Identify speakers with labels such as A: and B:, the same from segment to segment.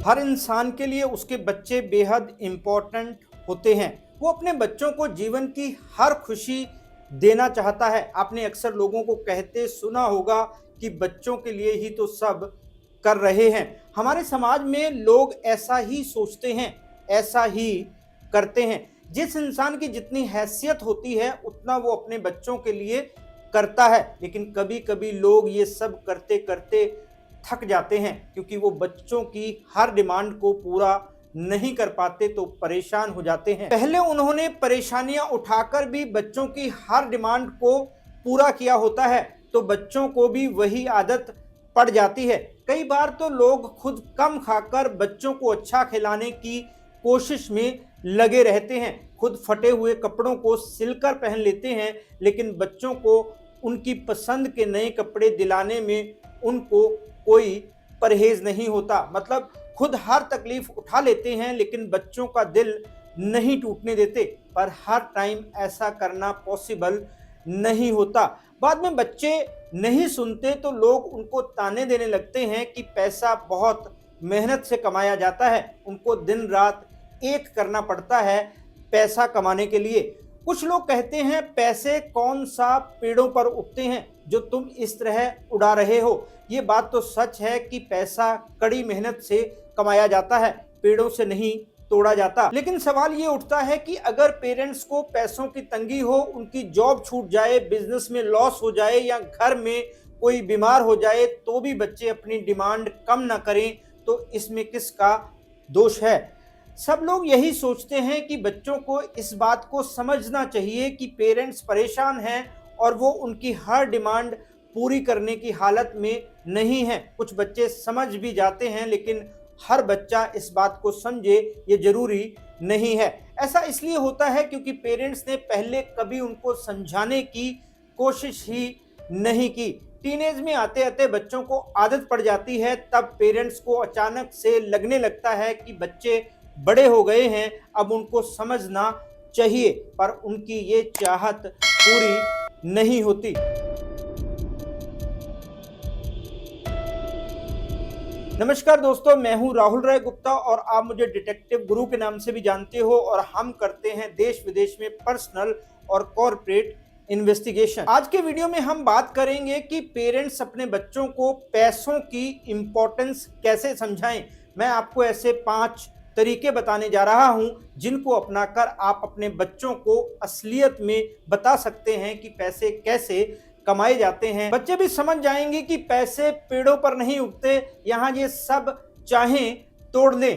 A: हर इंसान के लिए उसके बच्चे बेहद इम्पोर्टेंट होते हैं। वो अपने बच्चों को जीवन की हर खुशी देना चाहता है। आपने अक्सर लोगों को कहते सुना होगा कि बच्चों के लिए ही तो सब कर रहे हैं। हमारे समाज में लोग ऐसा ही सोचते हैं, ऐसा ही करते हैं। जिस इंसान की जितनी हैसियत होती है उतना वो अपने बच्चों के लिए करता है, लेकिन कभी कभी लोग ये सब करते करते थक जाते हैं क्योंकि वो बच्चों की हर डिमांड को पूरा नहीं कर पाते तो परेशान हो जाते हैं। पहले उन्होंने परेशानियां उठाकर भी बच्चों की हर डिमांड को पूरा किया होता है तो बच्चों को भी वही आदत पड़ जाती है। कई बार तो लोग खुद कम खाकर बच्चों को अच्छा खिलाने की कोशिश में लगे रहते हैं। खुद फटे हुए कपड़ों को सिलकर पहन लेते हैं, लेकिन बच्चों को उनकी पसंद के नए कपड़े दिलाने में उनको कोई परहेज नहीं होता। मतलब खुद हर तकलीफ उठा लेते हैं लेकिन बच्चों का दिल नहीं टूटने देते। पर हर टाइम ऐसा करना पॉसिबल नहीं होता। बाद में बच्चे नहीं सुनते तो लोग उनको ताने देने लगते हैं कि पैसा बहुत मेहनत से कमाया जाता है, उनको दिन रात एक करना पड़ता है पैसा कमाने के लिए। कुछ लोग कहते हैं पैसे कौन सा पेड़ों पर उगते हैं जो तुम इस तरह उड़ा रहे हो। ये बात तो सच है कि पैसा कड़ी मेहनत से कमाया जाता है, पेड़ों से नहीं तोड़ा जाता। लेकिन सवाल ये उठता है कि अगर पेरेंट्स को पैसों की तंगी हो, उनकी जॉब छूट जाए, बिजनेस में लॉस हो जाए या घर में कोई बीमार हो जाए तो भी बच्चे अपनी डिमांड कम ना करें, तो इसमें किसका दोष है? सब लोग यही सोचते हैं कि बच्चों को इस बात को समझना चाहिए कि पेरेंट्स परेशान हैं और वो उनकी हर डिमांड पूरी करने की हालत में नहीं है। कुछ बच्चे समझ भी जाते हैं लेकिन हर बच्चा इस बात को समझे ये जरूरी नहीं है। ऐसा इसलिए होता है क्योंकि पेरेंट्स ने पहले कभी उनको समझाने की कोशिश ही नहीं की। टीनेज में आते आते बच्चों को आदत पड़ जाती है, तब पेरेंट्स को अचानक से लगने लगता है कि बच्चे बड़े हो गए हैं, अब उनको समझना चाहिए, पर उनकी ये चाहत पूरी नहीं होती। नमस्कार दोस्तों, मैं हूं राहुल राय गुप्ता और आप मुझे डिटेक्टिव गुरु के नाम से भी जानते हो और हम करते हैं देश विदेश में पर्सनल और कॉर्पोरेट इन्वेस्टिगेशन। आज के वीडियो में हम बात करेंगे कि पेरेंट्स अपने बच्चों को पैसों की इंपॉर्टेंस कैसे समझाएं। मैं आपको ऐसे 5 तरीके बताने जा रहा हूं जिनको अपनाकर आप अपने बच्चों को असलियत में बता सकते हैं कि पैसे कैसे कमाए जाते हैं। बच्चे भी समझ जाएंगे कि पैसे पेड़ों पर नहीं उगते, यहाँ ये सब चाहें तोड़ लें।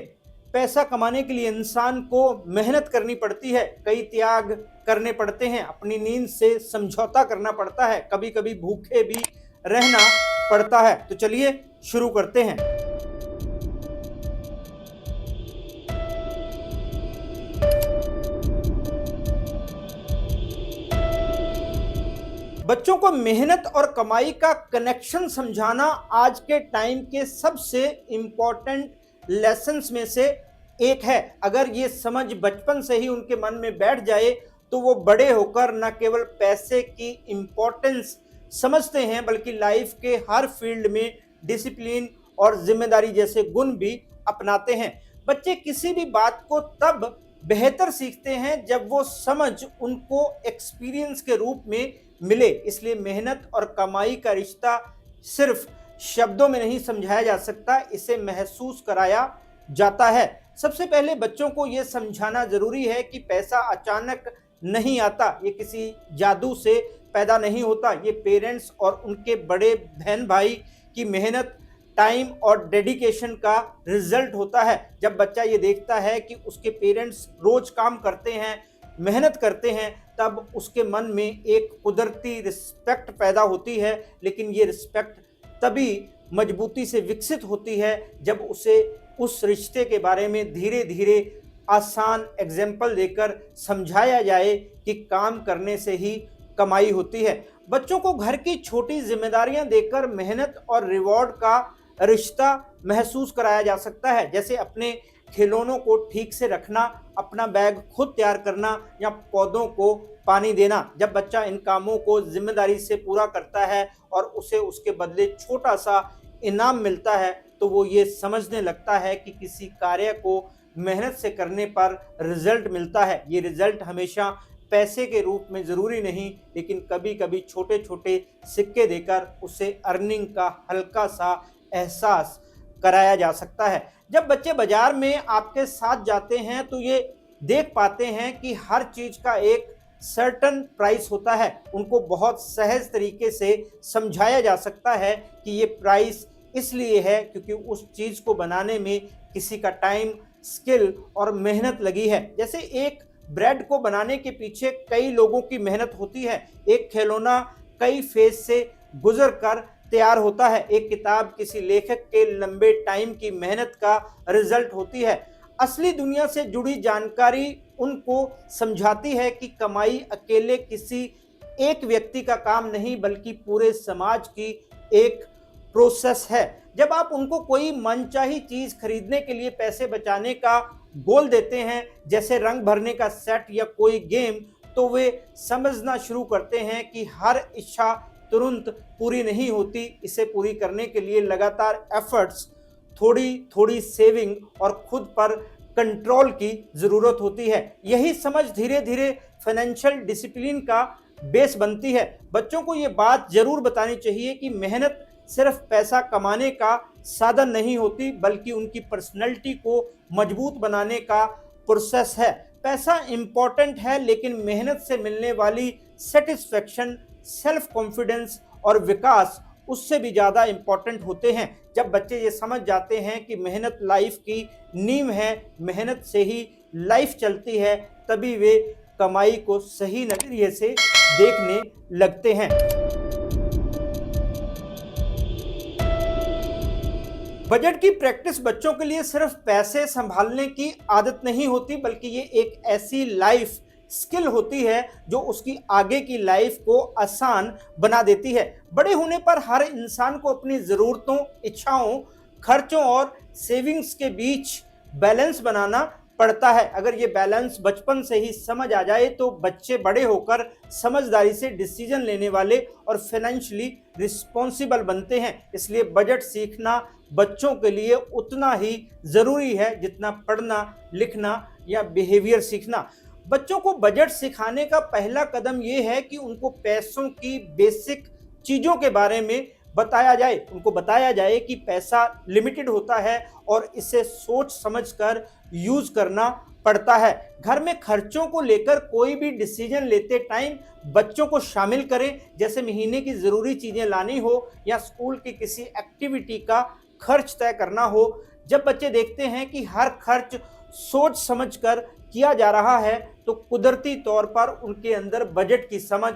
A: पैसा कमाने के लिए इंसान को मेहनत करनी पड़ती है, कई त्याग करने पड़ते हैं, अपनी नींद से समझौता करना पड़ता है, कभी कभी भूखे भी रहना पड़ता है। तो चलिए शुरू करते हैं। बच्चों को मेहनत और कमाई का कनेक्शन समझाना आज के टाइम के सबसे इम्पोर्टेंट लेसन्स में से एक है। अगर ये समझ बचपन से ही उनके मन में बैठ जाए तो वो बड़े होकर न केवल पैसे की इम्पोर्टेंस समझते हैं बल्कि लाइफ के हर फील्ड में डिसिप्लिन और जिम्मेदारी जैसे गुण भी अपनाते हैं। बच्चे किसी भी बात को तब बेहतर सीखते हैं जब वो समझ उनको एक्सपीरियंस के रूप में मिले। इसलिए मेहनत और कमाई का रिश्ता सिर्फ शब्दों में नहीं समझाया जा सकता, इसे महसूस कराया जाता है। सबसे पहले बच्चों को यह समझाना जरूरी है कि पैसा अचानक नहीं आता, ये किसी जादू से पैदा नहीं होता। ये पेरेंट्स और उनके बड़े बहन भाई की मेहनत, टाइम और डेडिकेशन का रिजल्ट होता है। जब बच्चा ये देखता है कि उसके पेरेंट्स रोज काम करते हैं, मेहनत करते हैं, तब उसके मन में एक कुदरती रिस्पेक्ट पैदा होती है। लेकिन ये रिस्पेक्ट तभी मजबूती से विकसित होती है जब उसे उस रिश्ते के बारे में धीरे धीरे आसान एग्जाम्पल देकर समझाया जाए कि काम करने से ही कमाई होती है। बच्चों को घर की छोटी जिम्मेदारियां देकर मेहनत और रिवॉर्ड का रिश्ता महसूस कराया जा सकता है, जैसे अपने खिलौनों को ठीक से रखना, अपना बैग खुद तैयार करना या पौधों को पानी देना। जब बच्चा इन कामों को जिम्मेदारी से पूरा करता है और उसे उसके बदले छोटा सा इनाम मिलता है तो वो ये समझने लगता है कि किसी कार्य को मेहनत से करने पर रिजल्ट मिलता है। ये रिजल्ट हमेशा पैसे के रूप में ज़रूरी नहीं, लेकिन कभी कभी छोटे छोटे सिक्के देकर उसे अर्निंग का हल्का सा एहसास कराया जा सकता है। जब बच्चे बाजार में आपके साथ जाते हैं तो ये देख पाते हैं कि हर चीज़ का एक सर्टन प्राइस होता है। उनको बहुत सहज तरीके से समझाया जा सकता है कि ये प्राइस इसलिए है क्योंकि उस चीज़ को बनाने में किसी का टाइम, स्किल और मेहनत लगी है। जैसे एक ब्रेड को बनाने के पीछे कई लोगों की मेहनत होती है। एक खिलौना कई फेज से गुजर कर तैयार होता है। एक किताब किसी लेखक के लंबे टाइम की मेहनत का रिजल्ट होती है। असली दुनिया से जुड़ी जानकारी उनको समझाती है कि कमाई अकेले किसी एक व्यक्ति का काम नहीं बल्कि पूरे समाज की एक प्रोसेस है। जब आप उनको कोई मनचाही चीज खरीदने के लिए पैसे बचाने का गोल देते हैं, जैसे रंग भरने का सेट या कोई गेम, तो वे समझना शुरू करते हैं कि हर इच्छा तुरंत पूरी नहीं होती। इसे पूरी करने के लिए लगातार एफर्ट्स, थोड़ी थोड़ी सेविंग और खुद पर कंट्रोल की ज़रूरत होती है। यही समझ धीरे धीरे फाइनेंशियल डिसिप्लिन का बेस बनती है। बच्चों को ये बात ज़रूर बतानी चाहिए कि मेहनत सिर्फ पैसा कमाने का साधन नहीं होती, बल्कि उनकी पर्सनैलिटी को मजबूत बनाने का प्रोसेस है। पैसा इम्पॉर्टेंट है, लेकिन मेहनत से मिलने वाली सेटिस्फेक्शन, सेल्फ कॉन्फिडेंस और विकास उससे भी ज़्यादा इम्पॉर्टेंट होते हैं। जब बच्चे ये समझ जाते हैं कि मेहनत लाइफ की नींव है, मेहनत से ही लाइफ चलती है, तभी वे कमाई को सही नजरिए से देखने लगते हैं। बजट की प्रैक्टिस बच्चों के लिए सिर्फ पैसे संभालने की आदत नहीं होती, बल्कि ये एक ऐसी लाइफ स्किल होती है जो उसकी आगे की लाइफ को आसान बना देती है। बड़े होने पर हर इंसान को अपनी ज़रूरतों, इच्छाओं, खर्चों और सेविंग्स के बीच बैलेंस बनाना पड़ता है। अगर ये बैलेंस बचपन से ही समझ आ जाए तो बच्चे बड़े होकर समझदारी से डिसीजन लेने वाले और फाइनेंशियली रिस्पॉन्सिबल बनते हैं। इसलिए बजट सीखना बच्चों के लिए उतना ही ज़रूरी है जितना पढ़ना, लिखना या बिहेवियर सीखना। बच्चों को बजट सिखाने का पहला कदम यह है कि उनको पैसों की बेसिक चीज़ों के बारे में बताया जाए। उनको बताया जाए कि पैसा लिमिटेड होता है और इसे सोच समझकर यूज़ करना पड़ता है। घर में खर्चों को लेकर कोई भी डिसीजन लेते टाइम बच्चों को शामिल करें, जैसे महीने की ज़रूरी चीज़ें लानी हो या स्कूल की किसी एक्टिविटी का खर्च तय करना हो। जब बच्चे देखते हैं कि हर खर्च सोच समझकर किया जा रहा है तो कुदरती तौर पर उनके अंदर बजट की समझ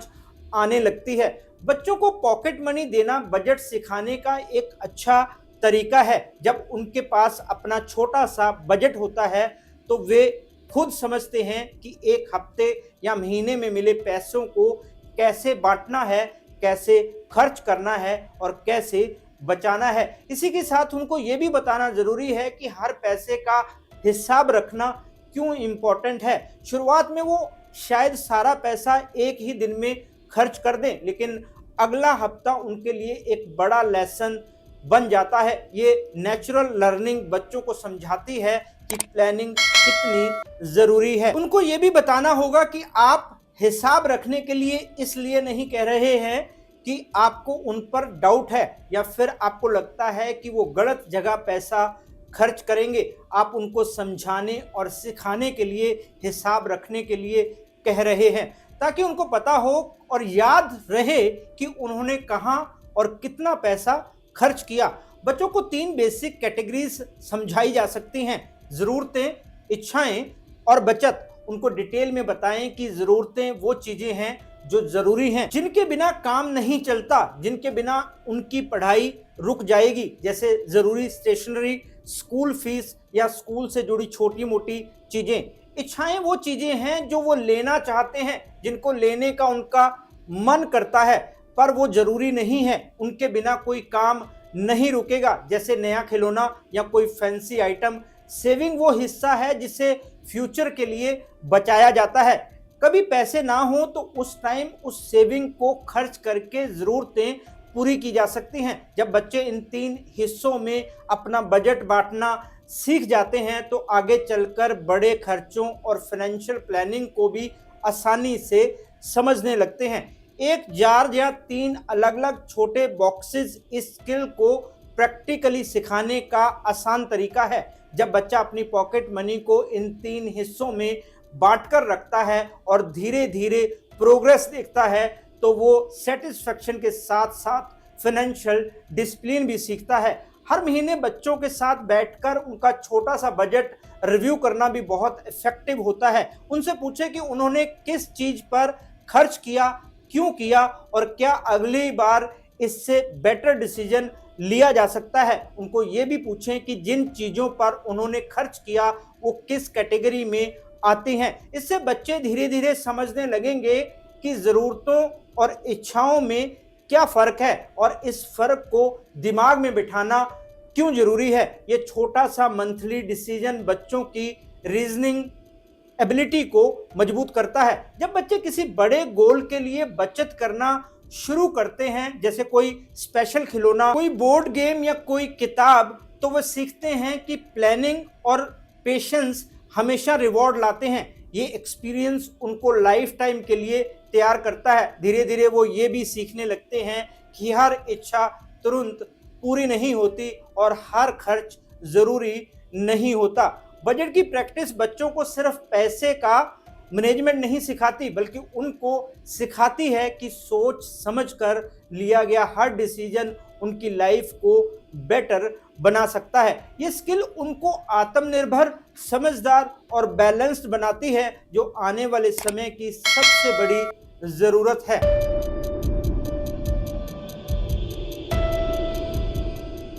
A: आने लगती है। बच्चों को पॉकेट मनी देना बजट सिखाने का एक अच्छा तरीका है। जब उनके पास अपना छोटा सा बजट होता है तो वे खुद समझते हैं कि एक हफ्ते या महीने में मिले पैसों को कैसे बांटना है, कैसे खर्च करना है और कैसे बचाना है। इसी के साथ उनको ये भी बताना ज़रूरी है कि हर पैसे का हिसाब रखना क्यों इम्पोर्टेंट है। शुरुआत में वो शायद सारा पैसा एक ही दिन में खर्च कर दें, लेकिन अगला हफ्ता उनके लिए एक बड़ा लेसन बन जाता है। ये नेचुरल लर्निंग बच्चों को समझाती है कि प्लानिंग कितनी ज़रूरी है। उनको ये भी बताना होगा कि आप हिसाब रखने के लिए इसलिए नहीं कह रहे हैं कि आपको उन पर डाउट है या फिर आपको लगता है कि वो गलत जगह पैसा खर्च करेंगे। आप उनको समझाने और सिखाने के लिए, हिसाब रखने के लिए कह रहे हैं, ताकि उनको पता हो और याद रहे कि उन्होंने कहाँ और कितना पैसा खर्च किया। बच्चों को 3 बेसिक कैटेगरीज समझाई जा सकती हैं: ज़रूरतें, इच्छाएं और बचत। उनको डिटेल में बताएं कि ज़रूरतें वो चीज़ें हैं जो ज़रूरी हैं, जिनके बिना काम नहीं चलता, जिनके बिना उनकी पढ़ाई रुक जाएगी, जैसे ज़रूरी स्टेशनरी, स्कूल फीस या स्कूल से जुड़ी छोटी मोटी चीज़ें। इच्छाएं वो चीज़ें हैं जो वो लेना चाहते हैं, जिनको लेने का उनका मन करता है, पर वो ज़रूरी नहीं है, उनके बिना कोई काम नहीं रुकेगा, जैसे नया खिलौना या कोई फैंसी आइटम। सेविंग वो हिस्सा है जिसे फ्यूचर के लिए बचाया जाता है। कभी पैसे ना हो तो उस टाइम उस सेविंग को खर्च करके ज़रूरतें पूरी की जा सकती हैं। जब बच्चे इन 3 हिस्सों में अपना बजट बांटना सीख जाते हैं तो आगे चलकर बड़े खर्चों और फाइनेंशियल प्लानिंग को भी आसानी से समझने लगते हैं। एक जार या 3 अलग-अलग छोटे बॉक्सेस इस स्किल को प्रैक्टिकली सिखाने का आसान तरीका है। जब बच्चा अपनी पॉकेट मनी को इन 3 हिस्सों में बांटकर रखता है और धीरे-धीरे प्रोग्रेस देखता है तो वो सेटिस्फैक्शन के साथ-साथ फाइनेंशियल डिसिप्लिन भी सीखता है। हर महीने बच्चों के साथ बैठकर उनका छोटा सा बजट रिव्यू करना भी बहुत इफेक्टिव होता है। उनसे पूछें कि उन्होंने किस चीज पर खर्च किया, क्यों किया और क्या अगली बार इससे बेटर डिसीजन लिया जा सकता है। उनको ये भी पूछें कि जिन चीज़ों पर उन्होंने खर्च किया वो किस कैटेगरी में आती हैं। इससे बच्चे धीरे धीरे समझने लगेंगे कि ज़रूरतों और इच्छाओं में क्या फ़र्क है और इस फ़र्क को दिमाग में बिठाना क्यों ज़रूरी है। ये छोटा सा मंथली डिसीजन बच्चों की रीजनिंग एबिलिटी को मजबूत करता है। जब बच्चे किसी बड़े गोल के लिए बचत करना शुरू करते हैं, जैसे कोई स्पेशल खिलौना, कोई बोर्ड गेम या कोई किताब, तो वो सीखते हैं कि प्लानिंग और पेशेंस हमेशा रिवॉर्ड लाते हैं। ये एक्सपीरियंस उनको लाइफ टाइम के लिए तैयार करता है। धीरे धीरे वो ये भी सीखने लगते हैं कि हर इच्छा तुरंत पूरी नहीं होती और हर खर्च ज़रूरी नहीं होता। बजट की प्रैक्टिस बच्चों को सिर्फ पैसे का मैनेजमेंट नहीं सिखाती बल्कि उनको सिखाती है कि सोच समझकर लिया गया हर डिसीजन उनकी लाइफ को बेटर बना सकता है। ये स्किल उनको आत्मनिर्भर, समझदार और बैलेंस्ड बनाती है, जो आने वाले समय की सबसे बड़ी ज़रूरत है।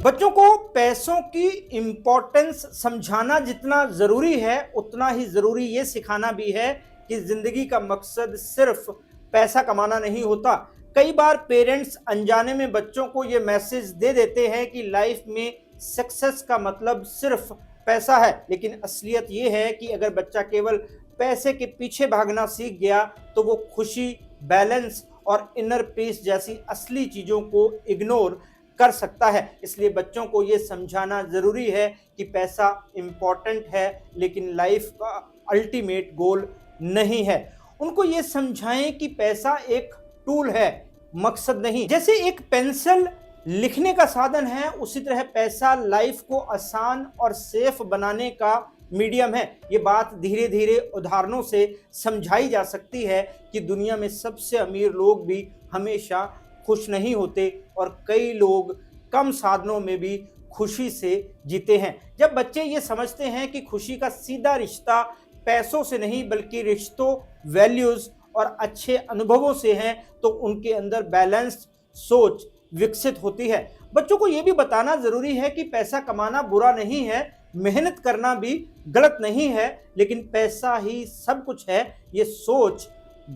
A: बच्चों को पैसों की इम्पोर्टेंस समझाना जितना ज़रूरी है उतना ही ज़रूरी ये सिखाना भी है कि ज़िंदगी का मकसद सिर्फ पैसा कमाना नहीं होता। कई बार पेरेंट्स अनजाने में बच्चों को ये मैसेज दे देते हैं कि लाइफ में सक्सेस का मतलब सिर्फ पैसा है, लेकिन असलियत ये है कि अगर बच्चा केवल पैसे के पीछे भागना सीख गया तो वो खुशी, बैलेंस और इनर पीस जैसी असली चीज़ों को इग्नोर कर सकता है। इसलिए बच्चों को ये समझाना ज़रूरी है कि पैसा इम्पॉर्टेंट है लेकिन लाइफ का अल्टीमेट गोल नहीं है। उनको ये समझाएं कि पैसा एक टूल है, मकसद नहीं। जैसे एक पेंसिल लिखने का साधन है, उसी तरह पैसा लाइफ को आसान और सेफ बनाने का मीडियम है। ये बात धीरे धीरे उदाहरणों से समझाई जा सकती है कि दुनिया में सबसे अमीर लोग भी हमेशा खुश नहीं होते और कई लोग कम साधनों में भी खुशी से जीते हैं। जब बच्चे ये समझते हैं कि खुशी का सीधा रिश्ता पैसों से नहीं बल्कि रिश्तों, वैल्यूज़ और अच्छे अनुभवों से हैं तो उनके अंदर बैलेंस्ड सोच विकसित होती है। बच्चों को ये भी बताना ज़रूरी है कि पैसा कमाना बुरा नहीं है, मेहनत करना भी गलत नहीं है, लेकिन पैसा ही सब कुछ है, ये सोच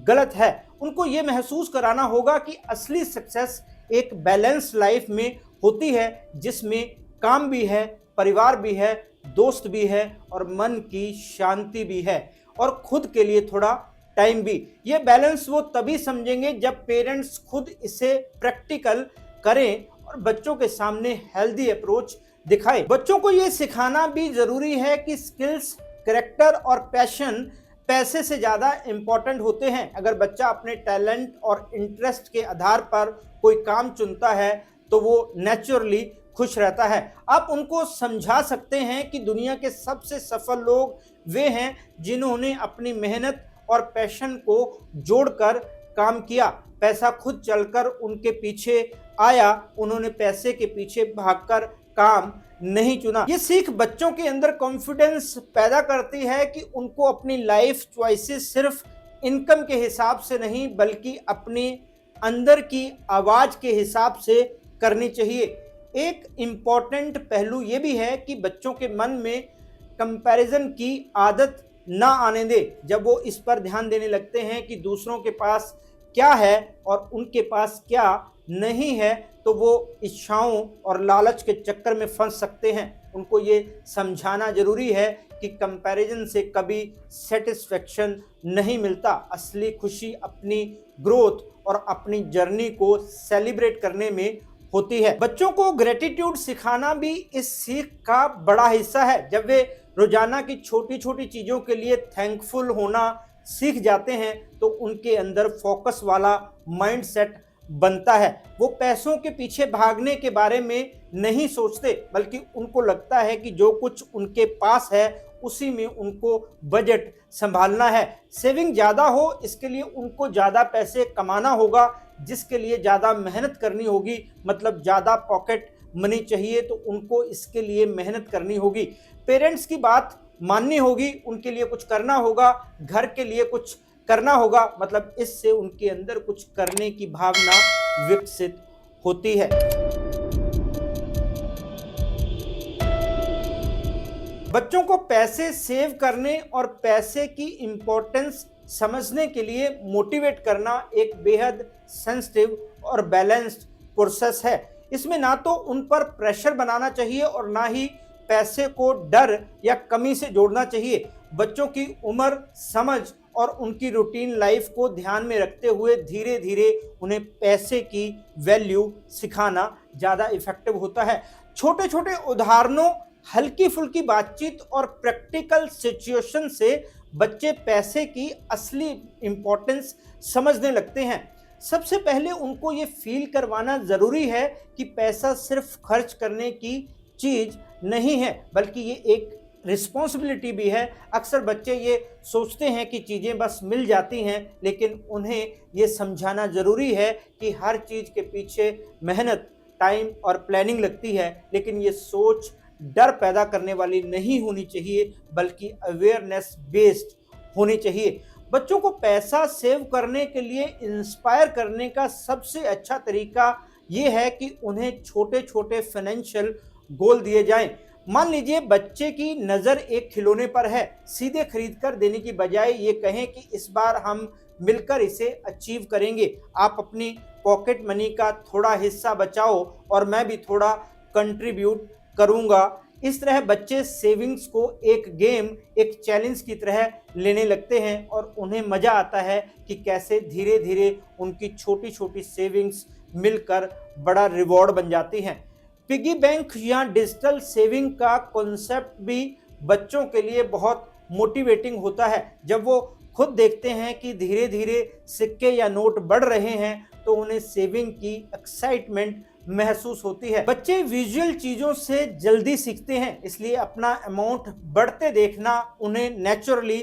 A: गलत है। उनको ये महसूस कराना होगा कि असली सक्सेस एक बैलेंस लाइफ में होती है जिसमें काम भी है, परिवार भी है, दोस्त भी है और मन की शांति भी है और खुद के लिए थोड़ा टाइम भी। ये बैलेंस वो तभी समझेंगे जब पेरेंट्स खुद इसे प्रैक्टिकल करें और बच्चों के सामने हेल्दी अप्रोच दिखाएं। बच्चों को ये सिखाना भी ज़रूरी है कि स्किल्स, कैरेक्टर और पैशन पैसे से ज़्यादा इम्पॉर्टेंट होते हैं। अगर बच्चा अपने टैलेंट और इंटरेस्ट के आधार पर कोई काम चुनता है तो वो नेचुरली खुश रहता है। आप उनको समझा सकते हैं कि दुनिया के सबसे सफल लोग वे हैं जिन्होंने अपनी मेहनत और पैशन को जोड़कर काम किया। पैसा खुद चलकर उनके पीछे आया, उन्होंने पैसे के पीछे भागकर काम नहीं चुना। ये सीख बच्चों के अंदर कॉन्फिडेंस पैदा करती है कि उनको अपनी लाइफ चॉइसेस सिर्फ इनकम के हिसाब से नहीं बल्कि अपने अंदर की आवाज़ के हिसाब से करनी चाहिए। एक इम्पॉर्टेंट पहलू ये भी है कि बच्चों के मन में कंपैरिजन की आदत ना आने दे। जब वो इस पर ध्यान देने लगते हैं कि दूसरों के पास क्या है और उनके पास क्या, नहीं है तो वो इच्छाओं और लालच के चक्कर में फंस सकते हैं। उनको ये समझाना जरूरी है कि कंपैरिजन से कभी सेटिस्फेक्शन नहीं मिलता। असली खुशी अपनी ग्रोथ और अपनी जर्नी को सेलिब्रेट करने में होती है। बच्चों को ग्रेटिट्यूड सिखाना भी इस सीख का बड़ा हिस्सा है। जब वे रोजाना की छोटी छोटी चीजों के लिए थैंकफुल होना सीख जाते हैं तो उनके अंदर फोकस वाला माइंडसेट बनता है। वो पैसों के पीछे भागने के बारे में नहीं सोचते, बल्कि उनको लगता है कि जो कुछ उनके पास है उसी में उनको बजट संभालना है। सेविंग ज़्यादा हो इसके लिए उनको ज़्यादा पैसे कमाना होगा, जिसके लिए ज़्यादा मेहनत करनी होगी। मतलब ज़्यादा पॉकेट मनी चाहिए तो उनको इसके लिए मेहनत करनी होगी। पेरेंट्स की बात माननी होगी, उनके लिए कुछ करना होगा, घर के लिए कुछ करना होगा। मतलब इससे उनके अंदर कुछ करने की भावना विकसित होती है। बच्चों को पैसे सेव करने और पैसे की इंपॉर्टेंस समझने के लिए मोटिवेट करना एक बेहद सेंसिटिव और बैलेंस्ड प्रोसेस है। इसमें ना तो उन पर प्रेशर बनाना चाहिए और ना ही पैसे को डर या कमी से जोड़ना चाहिए। बच्चों की उम्र, समझ और उनकी रूटीन लाइफ को ध्यान में रखते हुए धीरे धीरे उन्हें पैसे की वैल्यू सिखाना ज़्यादा इफेक्टिव होता है। छोटे छोटे उदाहरणों, हल्की फुल्की बातचीत और प्रैक्टिकल सिचुएशन से बच्चे पैसे की असली इंपॉर्टेंस समझने लगते हैं। सबसे पहले उनको ये फील करवाना ज़रूरी है कि पैसा सिर्फ खर्च करने की चीज़ नहीं है, बल्कि ये एक रिस्पॉन्सिबिलिटी भी है। अक्सर बच्चे ये सोचते हैं कि चीज़ें बस मिल जाती हैं, लेकिन उन्हें ये समझाना ज़रूरी है कि हर चीज़ के पीछे मेहनत, टाइम और प्लानिंग लगती है। लेकिन ये सोच डर पैदा करने वाली नहीं होनी चाहिए, बल्कि अवेयरनेस बेस्ड होनी चाहिए। बच्चों को पैसा सेव करने के लिए इंस्पायर करने का सबसे अच्छा तरीका ये है कि उन्हें छोटे छोटे फाइनेंशियल गोल दिए जाएं। मान लीजिए बच्चे की नज़र एक खिलौने पर है, सीधे खरीद कर देने की बजाय ये कहें कि इस बार हम मिलकर इसे अचीव करेंगे। आप अपनी पॉकेट मनी का थोड़ा हिस्सा बचाओ और मैं भी थोड़ा कंट्रीब्यूट करूंगा। इस तरह बच्चे सेविंग्स को एक गेम, एक चैलेंज की तरह लेने लगते हैं और उन्हें मज़ा आता है कि कैसे धीरे धीरे उनकी छोटी छोटी सेविंग्स मिलकर बड़ा रिवॉर्ड बन जाती हैं। पिगी बैंक या डिजिटल सेविंग का कॉन्सेप्ट भी बच्चों के लिए बहुत मोटिवेटिंग होता है। जब वो खुद देखते हैं कि धीरे धीरे सिक्के या नोट बढ़ रहे हैं तो उन्हें सेविंग की एक्साइटमेंट महसूस होती है। बच्चे विजुअल चीज़ों से जल्दी सीखते हैं, इसलिए अपना अमाउंट बढ़ते देखना उन्हें नेचुरली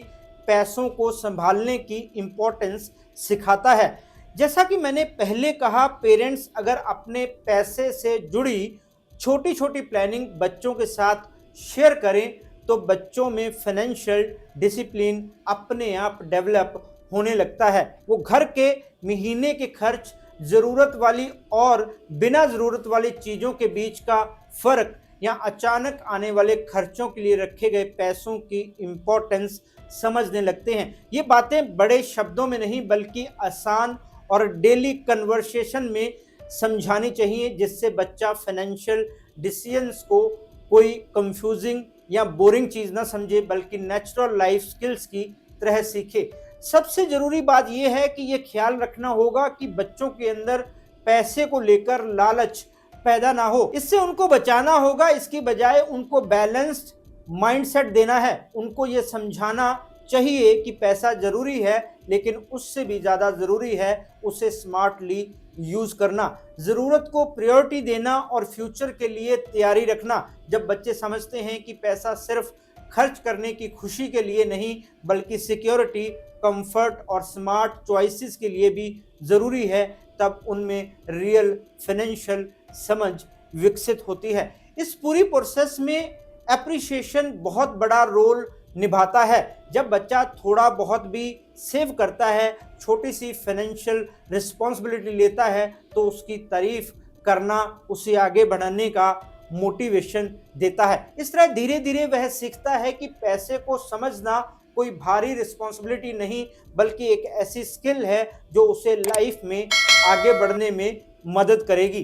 A: पैसों को संभालने की इम्पोर्टेंस सिखाता है। जैसा कि मैंने पहले कहा, पेरेंट्स अगर अपने पैसे से जुड़ी छोटी छोटी प्लानिंग बच्चों के साथ शेयर करें तो बच्चों में फाइनेंशियल डिसिप्लिन अपने आप डेवलप होने लगता है। वो घर के महीने के खर्च, ज़रूरत वाली और बिना ज़रूरत वाली चीज़ों के बीच का फ़र्क या अचानक आने वाले खर्चों के लिए रखे गए पैसों की इम्पोर्टेंस समझने लगते हैं। ये बातें बड़े शब्दों में नहीं बल्कि आसान और डेली कन्वर्सेशन में समझानी चाहिए, जिससे बच्चा फाइनेंशियल डिसीजंस को कोई कंफ्यूजिंग या बोरिंग चीज़ ना समझे, बल्कि नेचुरल लाइफ स्किल्स की तरह सीखे। सबसे ज़रूरी बात यह है कि ये ख्याल रखना होगा कि बच्चों के अंदर पैसे को लेकर लालच पैदा ना हो। इससे उनको बचाना होगा, इसकी बजाय उनको बैलेंस्ड माइंडसेट देना है। उनको ये समझाना चाहिए कि पैसा ज़रूरी है, लेकिन उससे भी ज़्यादा ज़रूरी है उसे स्मार्टली यूज़ करना, ज़रूरत को प्रायोरिटी देना और फ्यूचर के लिए तैयारी रखना। जब बच्चे समझते हैं कि पैसा सिर्फ खर्च करने की खुशी के लिए नहीं, बल्कि सिक्योरिटी, कंफर्ट और स्मार्ट चॉइसेस के लिए भी ज़रूरी है, तब उनमें रियल फाइनेंशियल समझ विकसित होती है। इस पूरी प्रोसेस में एप्रिसिएशन बहुत बड़ा रोल निभाता है। जब बच्चा थोड़ा बहुत भी सेव करता है, छोटी सी फाइनेंशियल रिस्पॉन्सिबिलिटी लेता है, तो उसकी तारीफ करना उसे आगे बढ़ाने का मोटिवेशन देता है। इस तरह धीरे धीरे वह सीखता है कि पैसे को समझना कोई भारी रिस्पॉन्सिबिलिटी नहीं, बल्कि एक ऐसी स्किल है जो उसे लाइफ में आगे बढ़ने में मदद करेगी।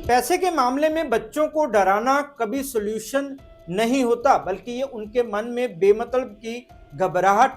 A: पैसे के मामले में बच्चों को डराना कभी सॉल्यूशन नहीं होता, बल्कि ये उनके मन में बेमतलब की घबराहट,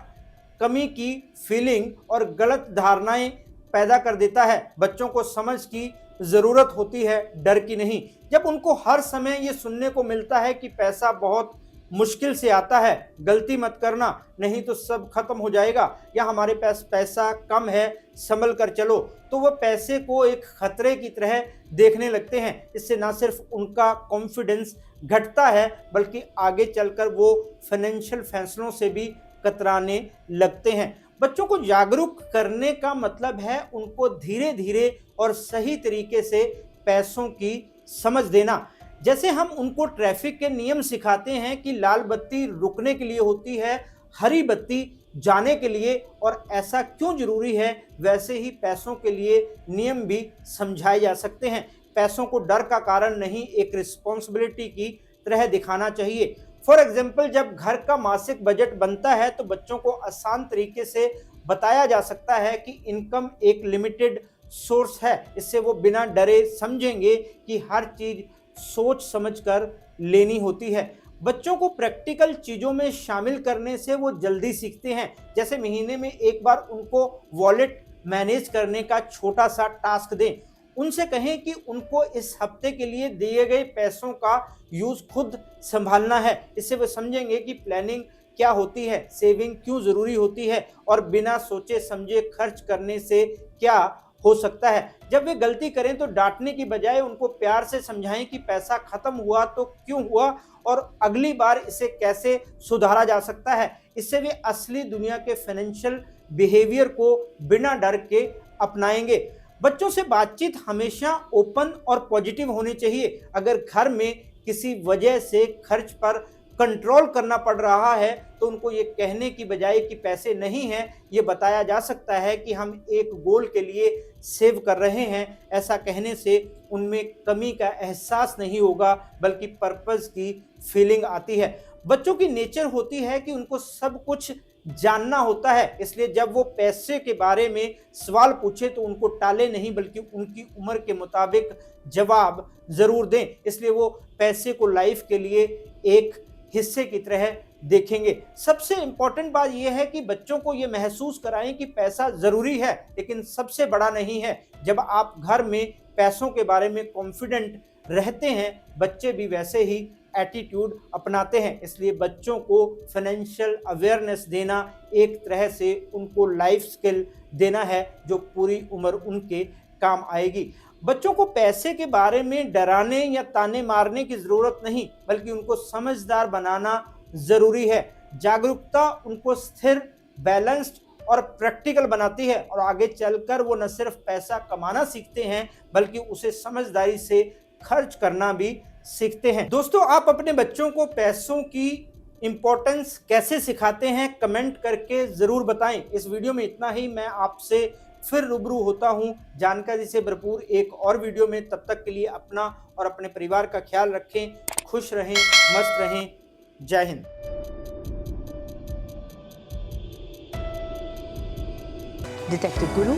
A: कमी की फीलिंग और गलत धारणाएं पैदा कर देता है। बच्चों को समझ की जरूरत होती है, डर की नहीं। जब उनको हर समय ये सुनने को मिलता है कि पैसा बहुत मुश्किल से आता है, गलती मत करना नहीं तो सब खत्म हो जाएगा, या हमारे पास पैसा कम है, संभल कर चलो, तो वह पैसे को एक खतरे की तरह देखने लगते हैं। इससे ना सिर्फ उनका कॉन्फिडेंस घटता है, बल्कि आगे चलकर वो फाइनेंशियल फैसलों से भी कतराने लगते हैं। बच्चों को जागरूक करने का मतलब है उनको धीरे धीरे और सही तरीके से पैसों की समझ देना। जैसे हम उनको ट्रैफिक के नियम सिखाते हैं कि लाल बत्ती रुकने के लिए होती है, हरी बत्ती जाने के लिए, और ऐसा क्यों जरूरी है, वैसे ही पैसों के लिए नियम भी समझाए जा सकते हैं। पैसों को डर का कारण नहीं, एक रिस्पॉन्सिबिलिटी की तरह दिखाना चाहिए। फॉर एग्जाम्पल, जब घर का मासिक बजट बनता है तो बच्चों को आसान तरीके से बताया जा सकता है कि इनकम एक लिमिटेड सोर्स है। इससे वो बिना डरे समझेंगे कि हर चीज सोच समझकर लेनी होती है। बच्चों को प्रैक्टिकल चीजों में शामिल करने से वो जल्दी सीखते हैं। जैसे महीने में एक बार उनको वॉलेट मैनेज करने का छोटा सा टास्क दें। उनसे कहें कि उनको इस हफ्ते के लिए दिए गए पैसों का यूज खुद संभालना है। इससे वे समझेंगे कि प्लानिंग क्या होती है, सेविंग क्यों जरूरी होती है, और बिना सोचे समझे खर्च करने से क्या हो सकता है। जब वे गलती करें तो डांटने की बजाय उनको प्यार से समझाएं कि पैसा खत्म हुआ तो क्यों हुआ और अगली बार इसे कैसे सुधारा जा सकता है। इससे वे असली दुनिया के फाइनेंशियल बिहेवियर को बिना डर के अपनाएंगे। बच्चों से बातचीत हमेशा ओपन और पॉजिटिव होनी चाहिए। अगर घर में किसी वजह से खर्च पर कंट्रोल करना पड़ रहा है तो उनको ये कहने की बजाय कि पैसे नहीं हैं, ये बताया जा सकता है कि हम एक गोल के लिए सेव कर रहे हैं। ऐसा कहने से उनमें कमी का एहसास नहीं होगा, बल्कि पर्पस की फीलिंग आती है। बच्चों की नेचर होती है कि उनको सब कुछ जानना होता है, इसलिए जब वो पैसे के बारे में सवाल पूछे तो उनको टाले नहीं, बल्कि उनकी उम्र के मुताबिक जवाब जरूर दें। इसलिए वो पैसे को लाइफ के लिए एक हिस्से की तरह देखेंगे। सबसे इंपॉर्टेंट बात यह है कि बच्चों को यह महसूस कराएं कि पैसा जरूरी है, लेकिन सबसे बड़ा नहीं है। जब आप घर में पैसों के बारे में कॉन्फिडेंट रहते हैं, बच्चे भी वैसे ही एटीट्यूड अपनाते हैं। इसलिए बच्चों को फाइनेंशियल अवेयरनेस देना एक तरह से उनको लाइफ स्किल देना है जो पूरी उम्र उनके काम आएगी। बच्चों को पैसे के बारे में डराने या ताने मारने की जरूरत नहीं, बल्कि उनको समझदार बनाना जरूरी है। जागरूकता उनको स्थिर, बैलेंस्ड और प्रैक्टिकल बनाती है, और आगे चलकर वो न सिर्फ पैसा कमाना सीखते हैं, बल्कि उसे समझदारी से खर्च करना भी सीखते हैं। दोस्तों, आप अपने बच्चों को पैसों की इंपॉर्टेंस कैसे सिखाते हैं, कमेंट करके जरूर बताएं। इस वीडियो में इतना ही। मैं आपसे फिर रूबरू होता हूं जानकारी से भरपूर एक और वीडियो में। तब तक के लिए अपना और अपने परिवार का ख्याल रखें। खुश रहें, मस्त रहें। जय हिंद।
B: Detective Guru